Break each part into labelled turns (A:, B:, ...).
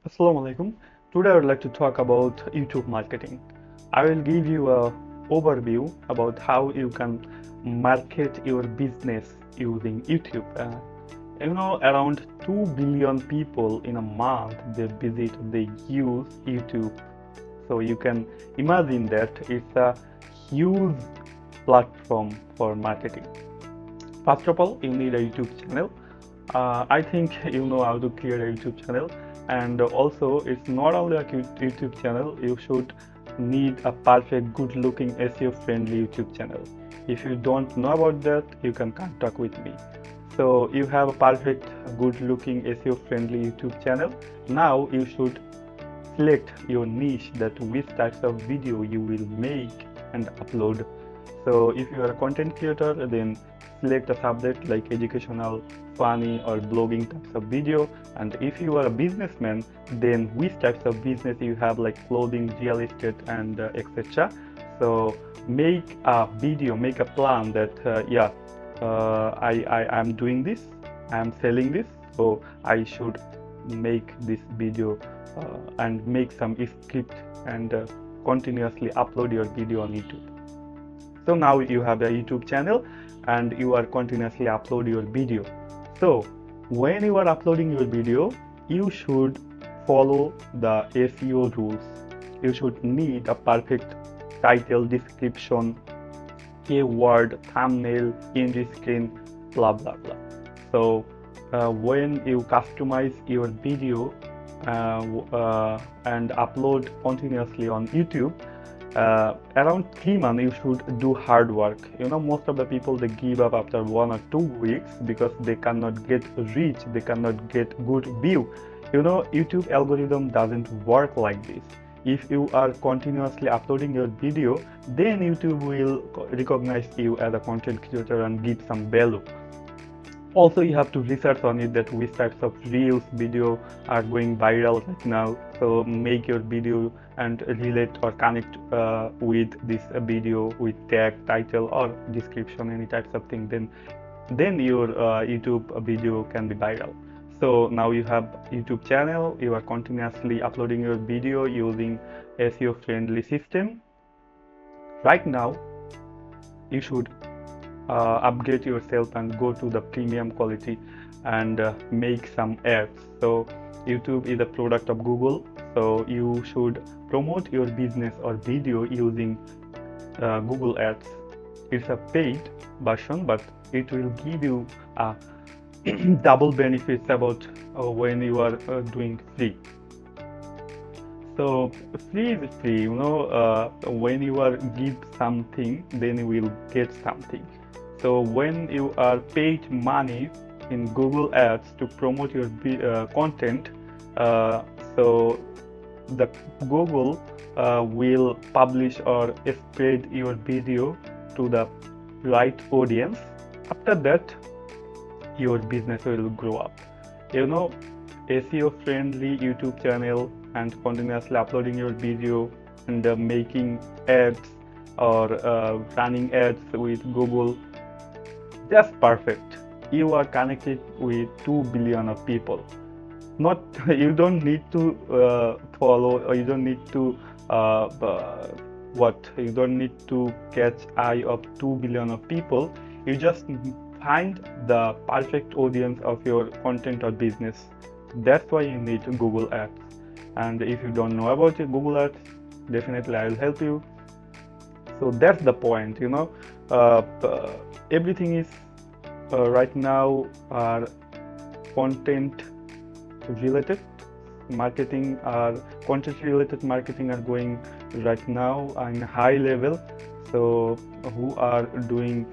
A: Assalamu alaikum. Today I would like to talk about YouTube marketing. I will give you a overview about how you can market your business using YouTube. Around 2 billion people in a month they use YouTube. So you can imagine that it's a huge platform for marketing. First of all, you need a YouTube channel. I think you know how to create a YouTube channel, and also it's not only a YouTube channel. You should need a perfect, good-looking, SEO-friendly YouTube channel. If you don't know about that, you can contact with me. So you have a perfect, good-looking, SEO-friendly YouTube channel. Now you should select your niche, that which types of video you will make and upload. So if you are a content creator, then select a subject like educational, funny or blogging types of video. And if you are a businessman, then which types of business you have, like clothing, real estate and etc. So make a video, make a plan that I am doing this, I am selling this, so I should make this video and make some script and continuously upload your video on YouTube. So now you have a YouTube channel and you are continuously upload your video. So when you are uploading your video, you should follow the SEO rules. You should need a perfect title, description, keyword, thumbnail, end screen, blah blah blah. So when you customize your video and upload continuously on YouTube, around 3 months you should do hard work. Most of the people, they give up after 1 or 2 weeks because they cannot get reach, they cannot get good view. YouTube algorithm doesn't work like this. If you are continuously uploading your video, then YouTube will recognize you as a content creator and give some value. Also, you have to research on it, that which types of reels video are going viral right now. So make your video and relate or connect with this video with tag, title or description, any types of thing. Then your YouTube video can be viral. So now you have YouTube channel, you are continuously uploading your video using SEO friendly system. Right now you should upgrade yourself and go to the premium quality and make some ads. So YouTube is a product of Google, so you should promote your business or video using Google Ads. It's a paid version, but it will give you double benefits about when you are doing free. So free is free, when you are give something, then you will get something. So when you are paid money in Google Ads to promote your content, so the Google will publish or spread your video to the right audience. After that, your business will grow up. SEO friendly YouTube channel and continuously uploading your video and making ads or running ads with Google, that's perfect. You are connected with 2 billion of people. You don't need to follow, or you don't need to you don't need to catch eye of 2 billion of people. You just find the perfect audience of your content or business. That's why you need Google Ads. And if you don't know about it, Google Ads, definitely I will help you. So that's the point. Everything is right now are content related marketing, or content related marketing are going right now in high level. So who are doing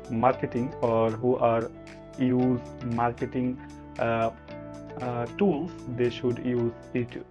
A: marketing or who are use marketing tools, they should use YouTube.